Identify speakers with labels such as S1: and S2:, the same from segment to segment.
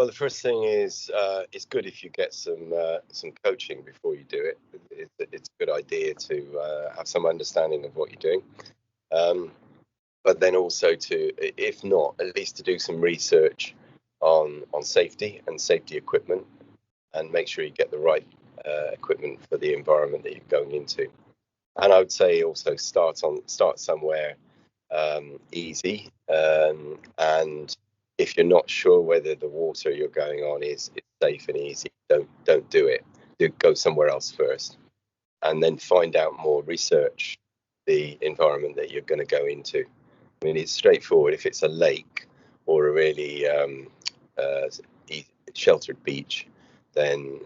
S1: Well, the first thing is it's good if you get some coaching before you do it. It's a good idea to have some understanding of what you're doing, but then also to, if not, at least to do some research on safety and safety equipment, and make sure you get the right equipment for the environment that you're going into. And I would say also start somewhere easy, and if you're not sure whether the water you're going on is safe and easy, don't do it. Go somewhere else first, and then find out more, research the environment that you're going to go into. I mean, it's straightforward. If it's a lake or a really sheltered beach, then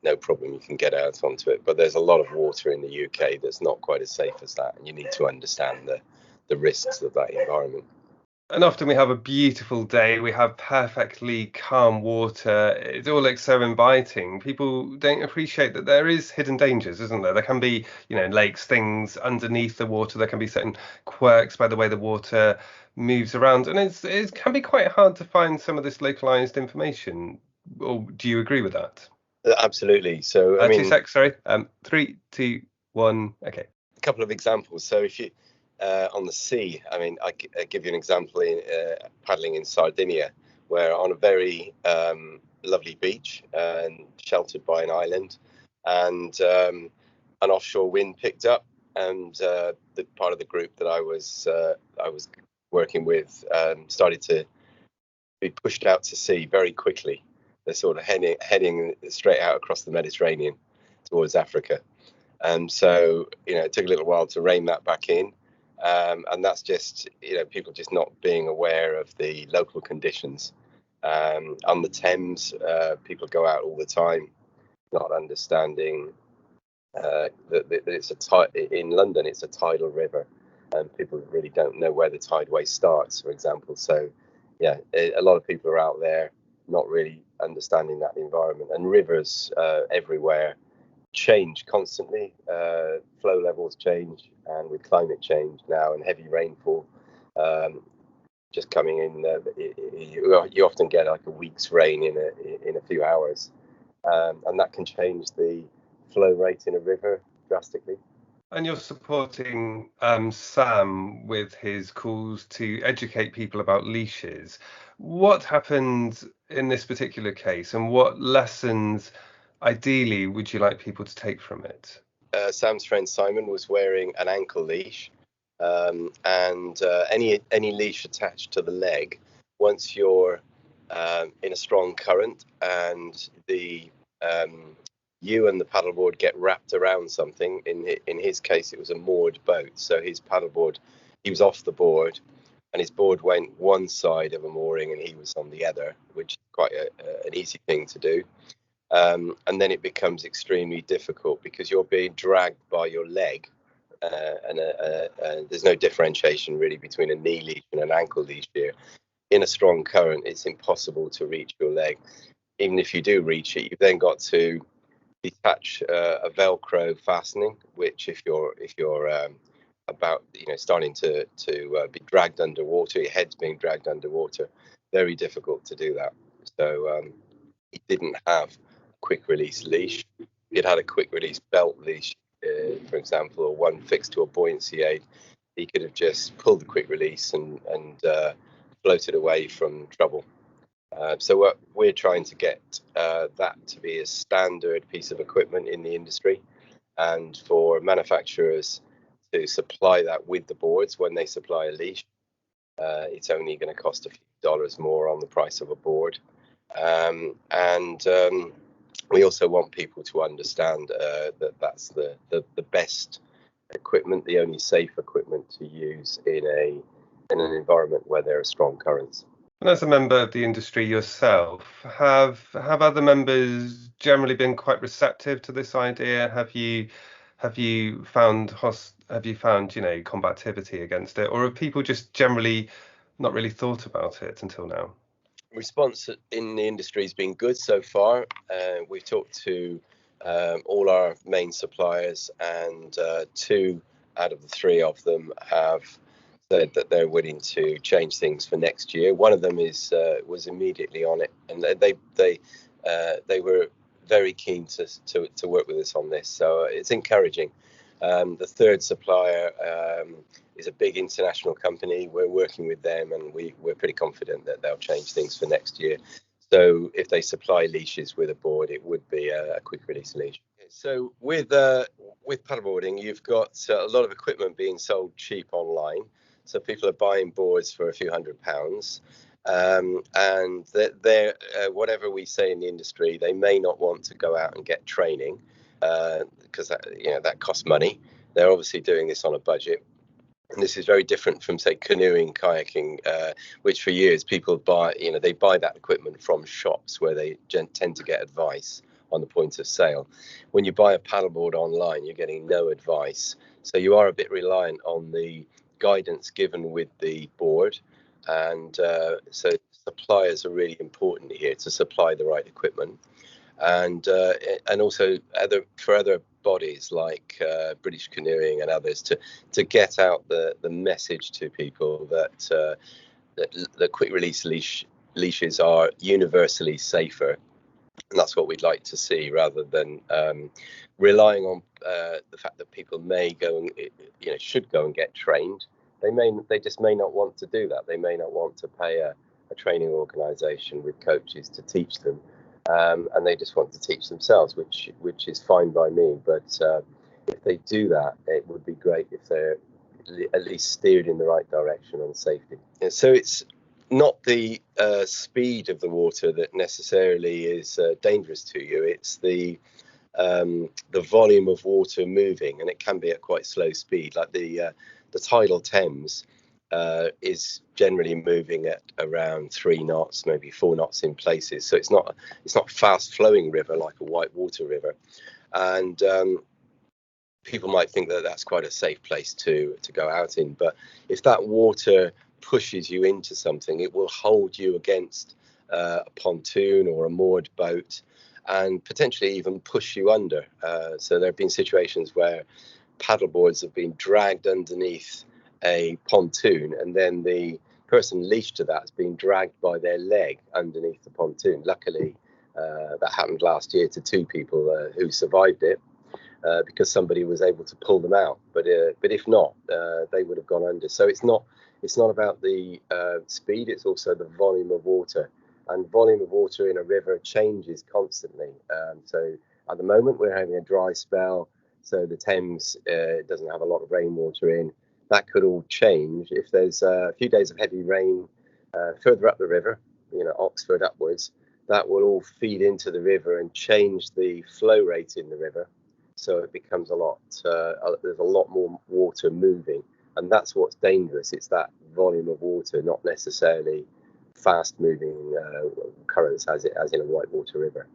S1: no problem, you can get out onto it. But there's a lot of water in the UK that's not quite as safe as that, and you need to understand the risks of that environment.
S2: And often we have a beautiful day, we have perfectly calm water, it all looks so inviting. People don't appreciate that there is hidden dangers, isn't there? There can be, lakes, things underneath the water, there can be certain quirks by the way the water moves around, and it can be quite hard to find some of this localized information. Or do you agree with that?
S1: Absolutely. So, I mean,
S2: 2 seconds, sorry. 3, 2, 1, okay.
S1: A couple of examples. So if you on the sea, I mean, I give you an example in paddling in Sardinia, where on a very lovely beach and sheltered by an island, and an offshore wind picked up, and the part of the group that I was working with started to be pushed out to sea very quickly. They're sort of heading straight out across the Mediterranean towards Africa. And so, it took a little while to rein that back in. And that's just, people just not being aware of the local conditions. On the Thames, people go out all the time, not understanding that it's in London, it's a tidal river, and people really don't know where the tideway starts, for example. So, yeah, a lot of people are out there not really understanding that environment. And rivers everywhere change constantly. Flow levels change, and with climate change now and heavy rainfall just coming in, you often get like a week's rain in a few hours, and that can change the flow rate in a river drastically.
S2: And you're supporting Sam with his calls to educate people about leashes. What happened in this particular case, and what lessons ideally would you like people to take from it?
S1: Sam's friend Simon was wearing an ankle leash, and any leash attached to the leg, once you're in a strong current and you and the paddleboard get wrapped around something. In his case, it was a moored boat, so his paddleboard, he was off the board, and his board went one side of a mooring and he was on the other, which is quite an easy thing to do. And then it becomes extremely difficult because you're being dragged by your leg, and there's no differentiation really between a knee leash and an ankle leash here. In a strong current, it's impossible to reach your leg. Even if you do reach it, you've then got to detach a Velcro fastening, which if you're about starting to be dragged underwater, your head's being dragged underwater, very difficult to do that. So he didn't have a quick release leash. He'd had a quick release belt leash, for example, or one fixed to a buoyancy aid. He could have just pulled the quick release and floated away from trouble. So we're trying to get that to be a standard piece of equipment in the industry, and for manufacturers to supply that with the boards when they supply a leash. It's only going to cost a few dollars more on the price of a board. And we also want people to understand that that's the best equipment, the only safe equipment to use in an environment where there are strong currents.
S2: And as a member of the industry yourself, have other members generally been quite receptive to this idea? Have you found combativity against it, or have people just generally not really thought about it until now?
S1: Response in the industry has been good so far. We've talked to all our main suppliers, and 2 out of the 3 of them have said that they're willing to change things for next year. One of them was immediately on it, and they were very keen to work with us on this. So it's encouraging. The third supplier is a big international company. We're working with them, and we're pretty confident that they'll change things for next year. So if they supply leashes with a board, it would be a quick release leash. So with paddleboarding, you've got a lot of equipment being sold cheap online. So people are buying boards for a few £100s, and they're whatever we say in the industry, they may not want to go out and get training because that costs money. They're obviously doing this on a budget. And this is very different from, say, canoeing, kayaking, which for years people buy. They buy that equipment from shops where they tend to get advice on the point of sale. When you buy a paddleboard online, you're getting no advice, so you are a bit reliant on the guidance given with the board, and so suppliers are really important here to supply the right equipment, and also for other bodies like British Canoeing and others to get out the message to people that the quick release leashes are universally safer, and that's what we'd like to see, rather than relying on the fact that people may go and should go and get trained. They just may not want to do that. They may not want to pay a training organisation with coaches to teach them. And they just want to teach themselves, which is fine by me. But if they do that, it would be great if they're at least steered in the right direction on safety. And so it's not the speed of the water that necessarily is dangerous to you. It's the volume of water moving, and it can be at quite slow speed. Like the tidal Thames is generally moving at around 3 knots, maybe 4 knots in places. So it's not a fast flowing river like a white water river, and people might think that that's quite a safe place to go out in. But if that water pushes you into something, it will hold you against a pontoon or a moored boat, and potentially even push you under. So there have been situations where paddleboards have been dragged underneath a pontoon, and then the person leashed to that has been dragged by their leg underneath the pontoon. Luckily, that happened last year to 2 people who survived it because somebody was able to pull them out. But if not, they would have gone under. So it's not about the speed; it's also the volume of water. And volume of water in a river changes constantly. So at the moment, we're having a dry spell. So the Thames doesn't have a lot of rainwater in. That could all change if there's a few days of heavy rain further up the river, Oxford upwards. That will all feed into the river and change the flow rate in the river. So it becomes there's a lot more water moving. And that's what's dangerous. It's that volume of water, not necessarily fast moving currents as in a white water river.